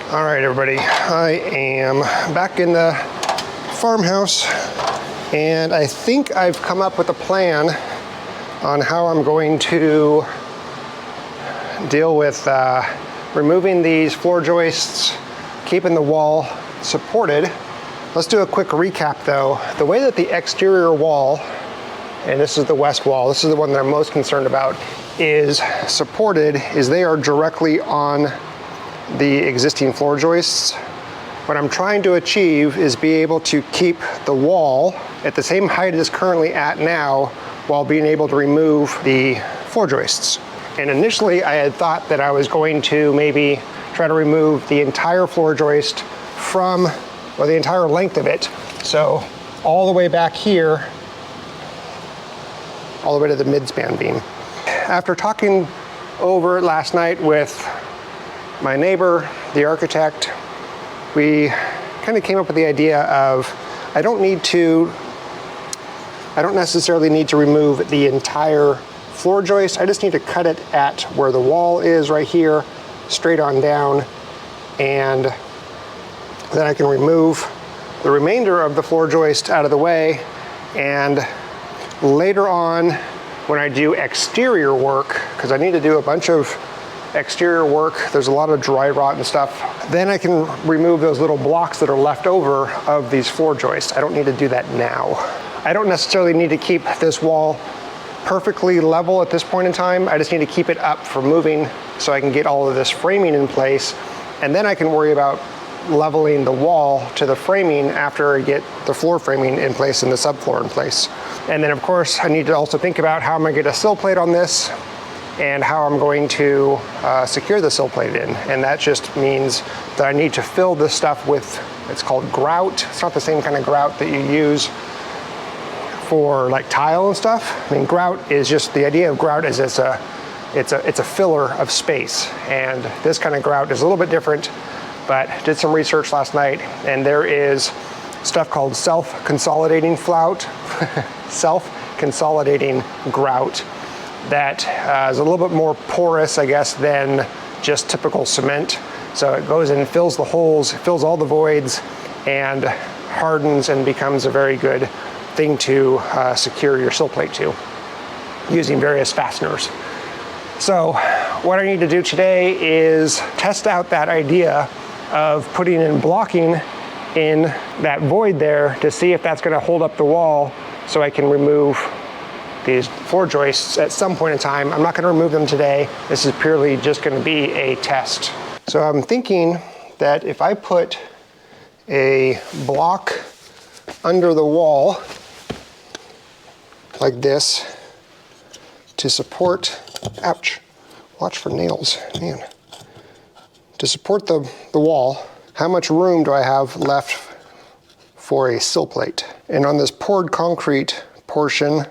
All right, everybody, I am back in the farmhouse, and I think I've come up with a plan on how I'm going to deal with removing these floor joists, keeping the wall supported. Let's do a quick recap though. The way that the exterior wall, and this is the west wall, this is the one that I'm most concerned about, is supported is they are directly on the existing floor joists. What I'm trying to achieve is be able to keep the wall at the same height it is currently at now while being able to remove the floor joists. And initially I had thought that I was going to maybe try to remove the entire floor joist from, or the entire length of it. So all the way back here, all the way to the mid-span beam. After talking over last night with my neighbor, the architect, we kind of came up with the idea of I don't necessarily need to remove the entire floor joist. I just need to cut it at where the wall is right here, straight on down, and then I can remove the remainder of the floor joist out of the way. And later on, when I do exterior work, because I need to do a bunch of exterior work, there's a lot of dry rot and stuff, then I can remove those little blocks that are left over of these floor joists. I don't need to do that now. I don't necessarily need to keep this wall perfectly level at this point in time. I just need to keep it up for moving so I can get all of this framing in place, and then I can worry about leveling the wall to the framing after I get the floor framing in place and the subfloor in place. And then of course I need to also think about how I'm gonna get a sill plate on this and how I'm going to secure the sill plate in. And that just means that I need to fill this stuff with, it's called grout. It's not the same kind of grout that you use for like tile and stuff. I mean, grout is just, the idea of grout is it's a filler of space. And this kind of grout is a little bit different, but did some research last night, and there is stuff called self-consolidating flout, self-consolidating grout, that is a little bit more porous, I guess, than just typical cement. So it goes in and fills the holes, fills all the voids, and hardens and becomes a very good thing to secure your sill plate to, using various fasteners. So what I need to do today is test out that idea of putting in blocking in that void there to see if that's gonna hold up the wall so I can remove these floor joists at some point in time. I'm not gonna remove them today. This is purely just gonna be a test. So I'm thinking that if I put a block under the wall like this to support, ouch, watch for nails, man. To support the wall, how much room do I have left for a sill plate? And on this poured concrete portion,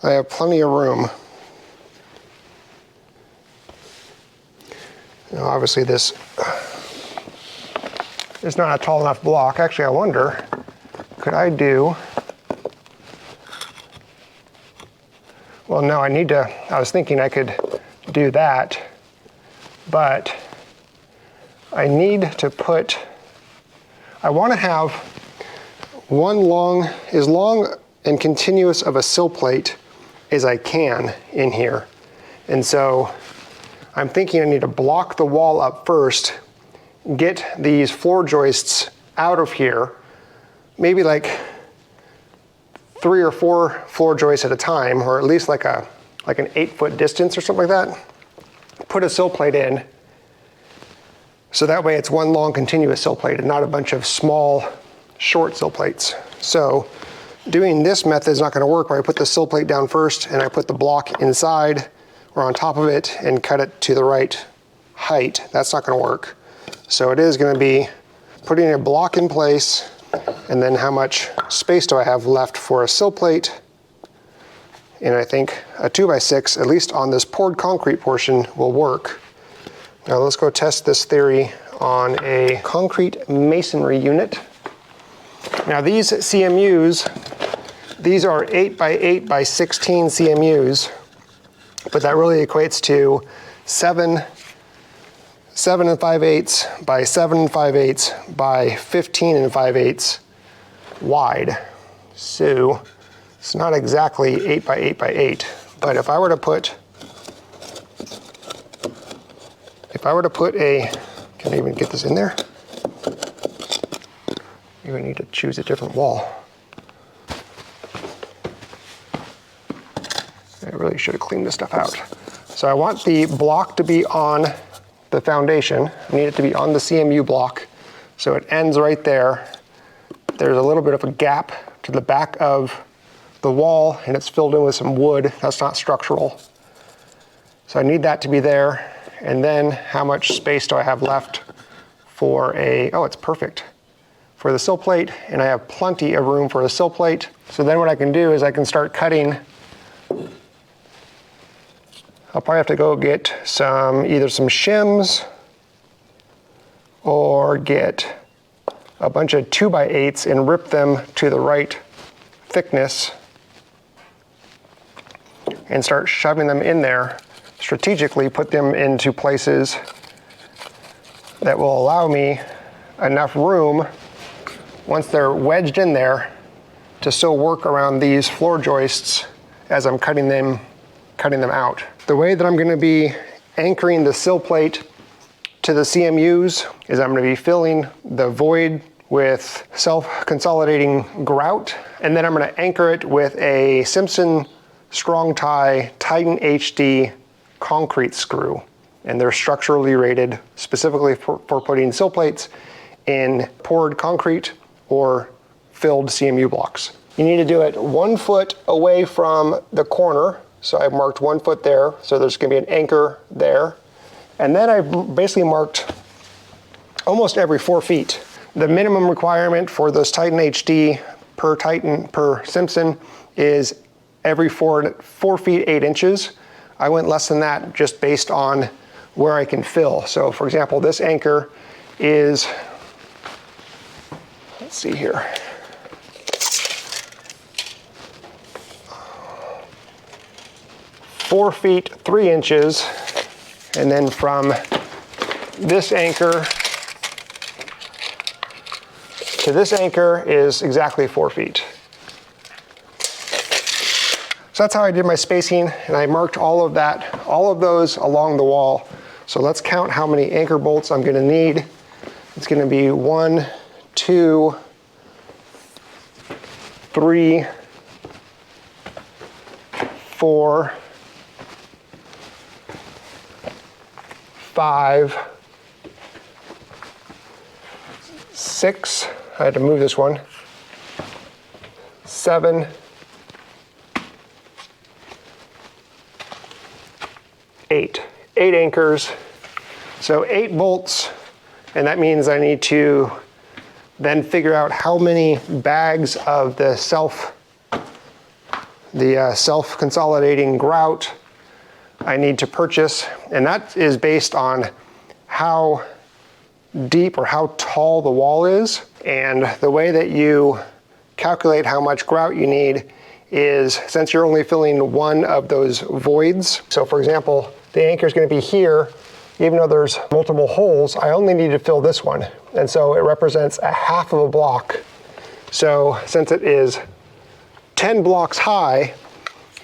I have plenty of room. Now, obviously this is not a tall enough block. Actually, I wonder, could I do, well, no, I was thinking I could do that, but I need to put, I want to have one as long and continuous of a sill plate as I can in here. And so I'm thinking I need to block the wall up first, get these floor joists out of here, maybe like 3 or 4 floor joists at a time, or at least like an 8-foot distance or something like that. Put a sill plate in, so that way it's one long continuous sill plate and not a bunch of small, short sill plates. So doing this method is not gonna work where I put the sill plate down first and I put the block inside or on top of it and cut it to the right height. That's not gonna work. So it is gonna be putting a block in place, and then how much space do I have left for a sill plate? And I think a 2x6, at least on this poured concrete portion, will work. Now let's go test this theory on a concrete masonry unit. Now these CMUs, these are 8x8x16 CMUs, but that really equates to 7 7 5/8 by 7 5/8 by 15 5/8 wide. So it's not exactly 8 by 8 by 8, but if I were to put a, can I even get this in there? Maybe I need to choose a different wall. I really should have cleaned this stuff out. So I want the block to be on the foundation. I need it to be on the CMU block. So it ends right there. There's a little bit of a gap to the back of the wall, and it's filled in with some wood. That's not structural. So I need that to be there. And then how much space do I have left for a, oh, it's perfect, for the sill plate, and I have plenty of room for the sill plate. So then what I can do is I can start cutting. I'll probably have to go get either some shims or get a bunch of 2x8s and rip them to the right thickness and start shoving them in there. Strategically put them into places that will allow me enough room once they're wedged in there to still work around these floor joists as I'm cutting them out. The way that I'm going to be anchoring the sill plate to the CMUs is I'm going to be filling the void with self-consolidating grout, and then I'm going to anchor it with a Simpson Strong Tie Titan HD concrete screw. And they're structurally rated specifically for putting sill plates in poured concrete or filled CMU blocks. You need to do it 1 foot away from the corner. So I've marked 1 foot there. So there's gonna be an anchor there. And then I've basically marked almost every 4 feet. The minimum requirement for those Titan HD per Simpson is every 4 feet 8 inches. I went less than that just based on where I can fill. So for example, this anchor is, let's see here. Four feet 3 inches, and then from this anchor to this anchor is exactly 4 feet. So that's how I did my spacing, and I marked all of those along the wall. So let's count how many anchor bolts I'm gonna need. It's gonna be 1, 2, 3, 4, 5, 6, I had to move this one, 7, 8 anchors. So 8 bolts, and that means I need to then figure out how many bags of the self-consolidating grout I need to purchase, and that is based on how deep or how tall the wall is. And the way that you calculate how much grout you need is, since you're only filling one of those voids, so for example, the anchor is going to be here, even though there's multiple holes, I only need to fill this one. And so it represents a half of a block. So since it is 10 blocks high,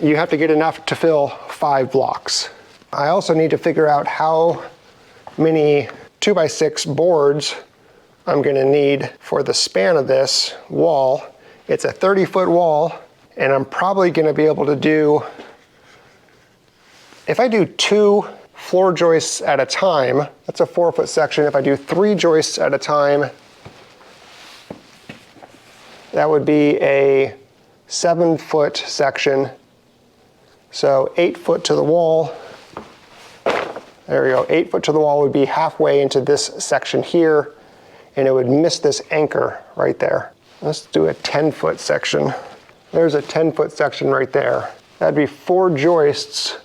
you have to get enough to fill 5 blocks. I also need to figure out how many 2x6 boards I'm going to need for the span of this wall. It's a 30-foot wall, and I'm probably going to be able to do, if I do 2 floor joists at a time, that's a 4-foot section. If I do 3 joists at a time, that would be a 7-foot section. So 8 foot to the wall. There we go, 8 foot to the wall would be halfway into this section here, and it would miss this anchor right there. Let's do a 10-foot section. There's a 10-foot section right there. That'd be 4 joists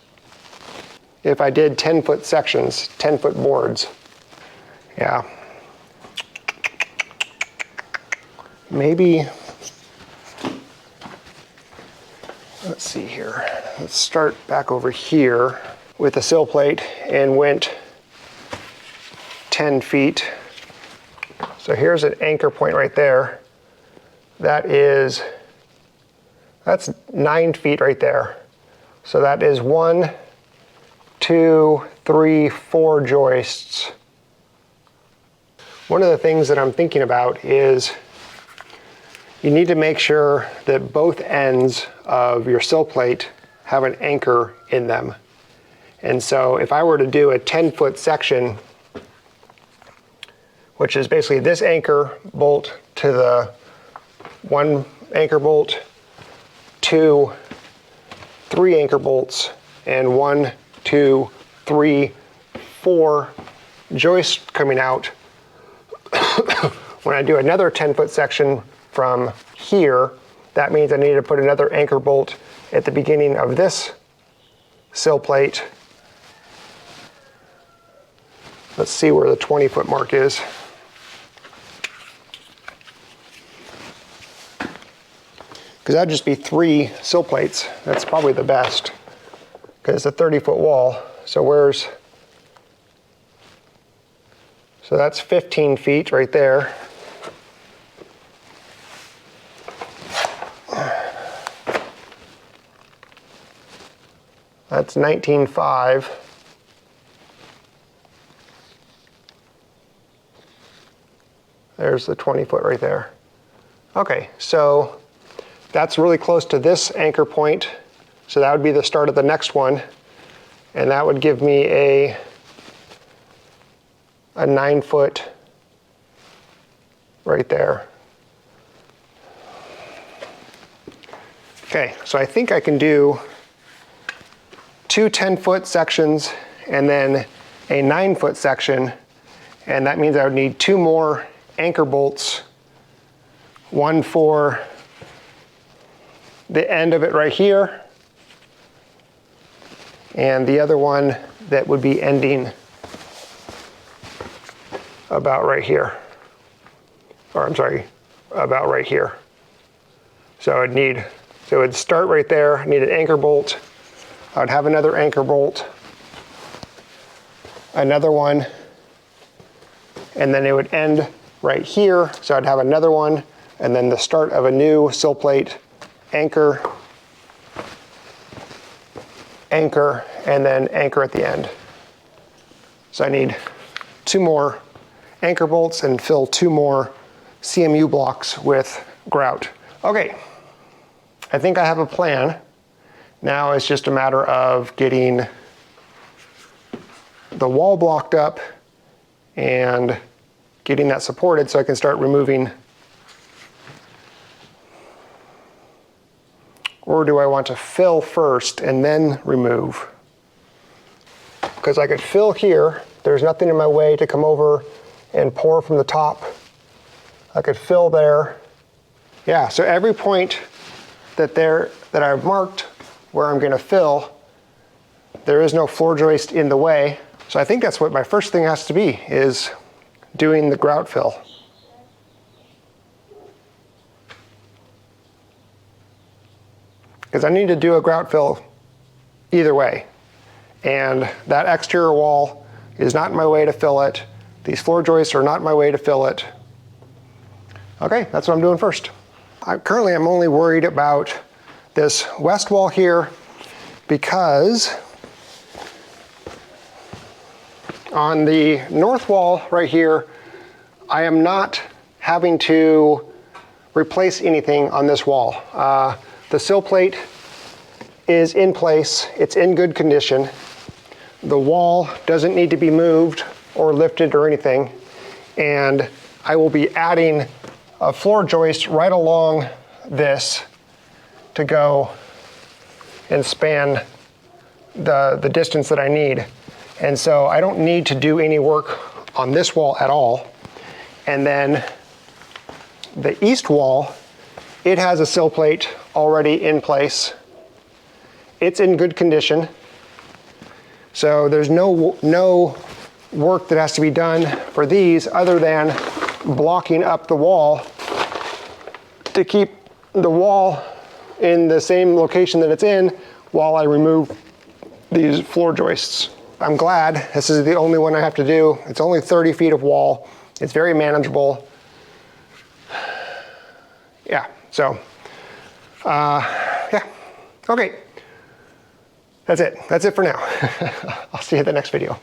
if I did 10-foot sections, 10-foot boards. Yeah. Maybe, let's see here. Let's start back over here with the sill plate and went 10 feet. So here's an anchor point right there. That's 9 feet right there. So that is 1, 2, 3, 4 joists. One of the things that I'm thinking about is you need to make sure that both ends of your sill plate have an anchor in them. And so if I were to do a 10-foot section, which is basically this anchor bolt to the 1 anchor bolt, 2, 3 anchor bolts, and 1, 2, 3, 4 joists coming out. When I do another 10-foot section from here, that means I need to put another anchor bolt at the beginning of this sill plate. Let's see where the 20-foot mark is. Because that'd just be 3 sill plates. That's probably the best, because it's a 30-foot wall. So so that's 15 feet right there. That's 19.5. There's the 20-foot right there. Okay, so that's really close to this anchor point. So that would be the start of the next one. And that would give me a 9-foot right there. Okay, so I think I can do 2 10-foot sections and then a 9-foot section. And that means I would need 2 more anchor bolts, 1 for the end of it right here, and the other one that would be ending about right here. Or I'm sorry, about right here. So it would start right there, I need an anchor bolt. I would have another anchor bolt, another one, and then it would end right here. So I'd have another one, and then the start of a new sill plate, anchor, anchor, and then anchor at the end. So I need 2 more anchor bolts and fill 2 more CMU blocks with grout. Okay, I think I have a plan. Now it's just a matter of getting the wall blocked up and getting that supported so I can start removing. Or do I want to fill first and then remove? Because I could fill here, there's nothing in my way to come over and pour from the top. I could fill there. Yeah, so every point that I've marked where I'm gonna fill, there is no floor joist in the way. So I think that's what my first thing has to be, is doing the grout fill. Because I need to do a grout fill either way. And that exterior wall is not in my way to fill it. These floor joists are not in my way to fill it. Okay, that's what I'm doing first. Currently I'm only worried about this west wall here, because on the north wall right here, I am not having to replace anything on this wall. The sill plate is in place, it's in good condition. The wall doesn't need to be moved or lifted or anything. And I will be adding a floor joist right along this to go and span the distance that I need. And so I don't need to do any work on this wall at all. And then the east wall, it has a sill plate already in place. It's in good condition. So there's no work that has to be done for these other than blocking up the wall to keep the wall in the same location that it's in while I remove these floor joists. I'm glad this is the only one I have to do. It's only 30 feet of wall. It's very manageable. Yeah, so, yeah, okay. That's it for now. I'll see you in the next video.